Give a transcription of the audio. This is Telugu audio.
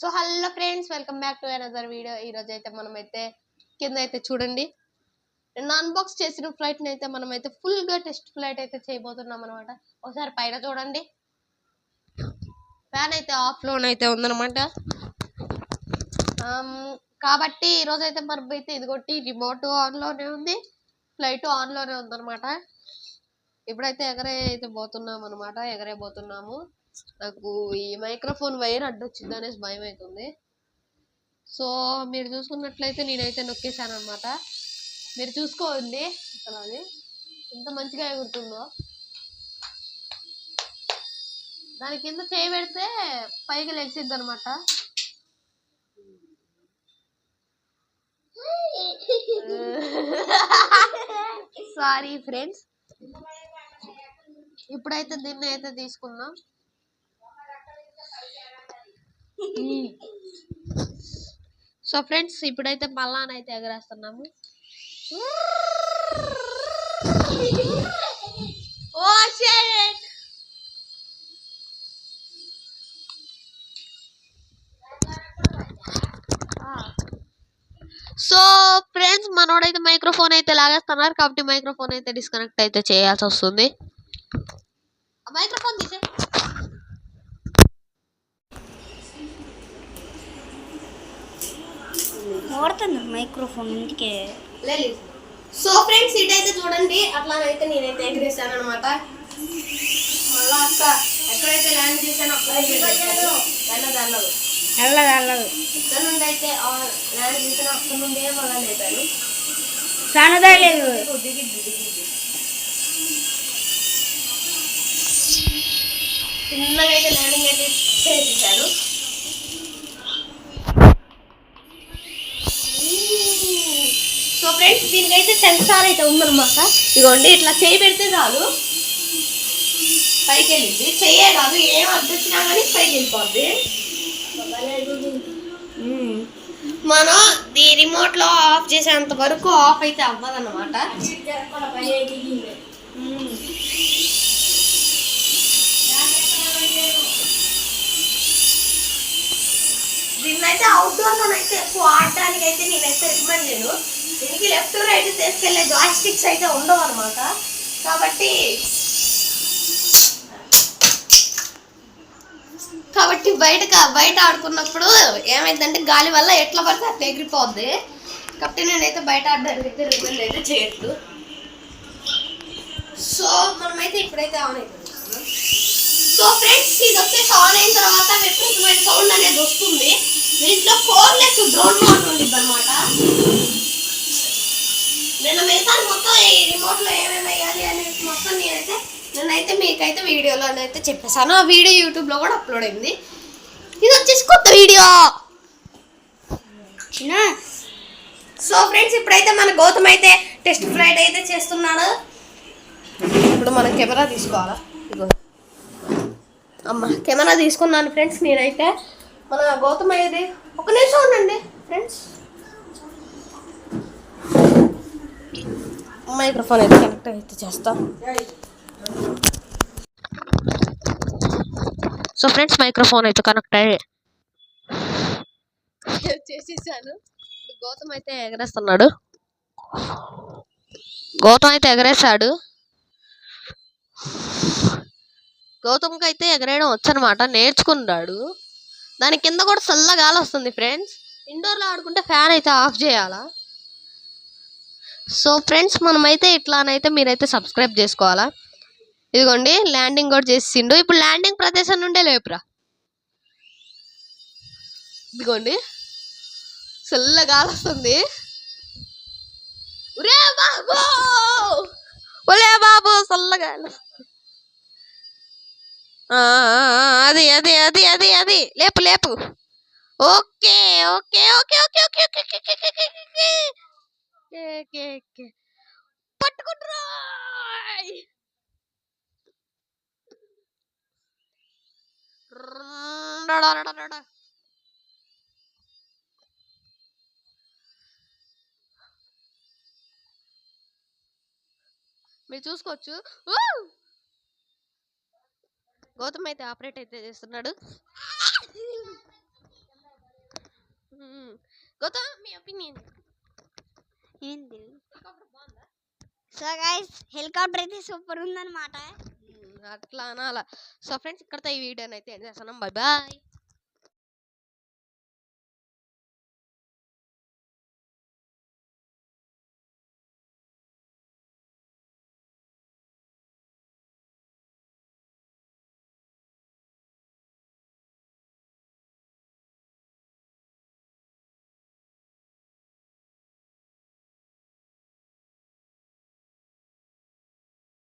So hello friends, welcome back to another video. ఈ రోజు అయితే మనమైతే కింద అయితే చూడండి, నేను అన్బాక్స్ చేసిన ఫ్లైట్ ని అయితే మనమైతే ఫుల్ గా టెస్ట్ ఫ్లైట్ అయితే చేయబోతున్నాం అనమాట. ఒకసారి పైన చూడండి, ఫ్యాన్ అయితే ఆఫ్ లోన్ అయితే ఉందన్నమాట. కాబట్టి ఈ రోజు అయితే మనమైతే ఇదిగొట్టి రిమోట్ ఆన్ లోనే ఉంది, ఫ్లైట్ ఆన్ లోనే ఉందన్నమాట. ఇప్పుడైతే ఎగరేబోతున్నాము. నాకు ఈ మైక్రోఫోన్ వైర్ అడ్డొచ్చింది అనేసి భయం అవుతుంది. సో మీరు చూసుకున్నట్లయితే నేనైతే నొక్కేసాను అనమాట. మీరు చూసుకోండి అసలు అది ఎంత మంచిగా ఎగురుతుందో. దాని కింద చేయి పెడితే పైకి లెగిసిద్ది అనమాట. Sorry friends. ఇప్పుడైతే దీన్ని అయితే తీసుకుందాం. సో ఫ్రెండ్స్, ఇప్పుడైతే మళ్ళానైతే ఎగరేస్తున్నాము. సో ఫ్రెండ్స్, మనోడైతే మైక్రోఫోన్ అయితే లాగేస్తున్నారు కాబట్టి మైక్రోఫోన్ అయితే డిస్కనెక్ట్ అయితే చేయాల్సి వస్తుంది. మైక్రోఫోన్ తీసే మైక్రోఫోన్ ఇంటికే. సో ఫ్రెండ్స్, ఇటైతే చూడండి, అట్లానైతే నేనైతే ఎగరేసాను అనమాట. మళ్ళా అక్క ఎక్కడైతే ల్యాండ్ చేశానో అక్కడైతే వెళ్ళదు. ఇక్కడ నుండి అయితే ల్యాండ్ చేశాను, అక్కడ నుండే మళ్ళా లేపాను. చిన్నగా అయితే ల్యాండింగ్ అయితే చేసేసాను. సో ఫ్రెండ్స్, దీనికైతే సెన్సార్ అయితే ఉందన్నమాట. ఇదిగోండి, ఇట్లా చేయి పెడితే చాలు పైకి వెళ్ళింది. చెయ్యే కాదు, ఏం అడ్డొచ్చినా కానీ పైకి వెళ్ళిపోద్ది. మనం ఈ రిమోట్ లో ఆఫ్ చేసేంత వరకు ఆఫ్ అయితే అవ్వదన్నమాట. దీన్నైతే అవుట్డోర్ లోనైతే ఎక్కువ ఆడడానికి అయితే నేనైతే రికమెండ్ చేయను. దీనికి లెఫ్ట్ రైట్ తీసుకెళ్లే జాయ్ స్టిక్స్ అయితే ఉండవు అనమాట. కాబట్టి బయట ఆడుకున్నప్పుడు ఏమైందంటే గాలి వల్ల ఎట్లా పడితే అట్లా ఎగిరిపోద్ది. కాబట్టి నేనైతే బయట ఆడడానికి అయితే రికమెండ్ అయితే చేయట్లేదు. సో మనమైతే ఇప్పుడైతే ఆన్ అయిపోతున్నాం. సో ఫ్రెండ్స్, ఇది వచ్చేసి ఆన్ అయిన తర్వాత విపరీతమైన సౌండ్ అనేది వస్తుంది. దీంట్లో ఫోర్లెస్ డ్రోన్ మోడ్ ఉండిద్ది అనమాట. నేను మిగతా మొత్తం ఈ రిమోట్ లో ఏమేమి వేయాలి అనేది మొత్తం నేనైతే మీకైతే వీడియోలో అయితే చెప్పేసాను. ఆ వీడియో యూట్యూబ్ లో కూడా అప్లోడ్ అయింది. ఇది వచ్చేసి కొత్త వీడియో. సో ఫ్రెండ్స్, ఇప్పుడైతే మన గౌతమ్ అయితే టెస్ట్ ఫ్లైట్ అయితే చేస్తున్నాడు. ఇప్పుడు మనం కెమెరా తీసుకోవాలా? కెమెరా తీసుకున్నాను ఫ్రెండ్స్. నేనైతే మన గౌతమ్ అయ్యేది ఒక నిమిషం ఉండండి ఫ్రెండ్స్. మైక్రోఫోన్ అయితే కనెక్ట్ అయితే చేస్తాం. సో ఫ్రెండ్స్, మైక్రోఫోన్ అయితే కనెక్ట్ చేసేసాను. ఇప్పుడు గౌతమ్ అయితే ఎగరేస్తున్నాడు. ఎగరేసాడు. గౌతమ్కి అయితే ఎగరేయడం వచ్చనమాట, నేర్చుకున్నాడు. దాని కింద కూడా చల్లగా గాలి వస్తుంది ఫ్రెండ్స్. ఇండోర్లో ఆడుకుంటే ఫ్యాన్ అయితే ఆఫ్ చేయాలా. సో ఫ్రెండ్స్, మనమైతే ఇట్లానైతే మీరైతే సబ్స్క్రైబ్ చేసుకోవాలా. ఇదిగోండి, ల్యాండింగ్ కూడా చేసిండు. ఇప్పుడు ల్యాండింగ్ ప్రదేశం నుండే లేపురా. ఇదిగోండి, చల్లగా గాలి వస్తుంది. ఒరే బాబు చల్లగా అది అది అది అది అది లేపు. Okay okay okay okay okay okay okay okay పట్టుకుంటురా. మీరు చూసుకోవచ్చు. గౌతమ్ అయితే ఆపరేట్ అయితే చేస్తున్నాడు. గౌతమ్ మీ ఒపీనియన్ ఏంది హెలికాప్టర్ బాగుందా? సో గైస్ హెలికాప్టర్ అయితే సూపర్ ఉందన్నమాట. అట్లా అనాల. సో ఫ్రెండ్స్ ఇక్కడతో ఈ వీడియోని అయితే ఎండ్ చేస్తున్నాం. Bye bye.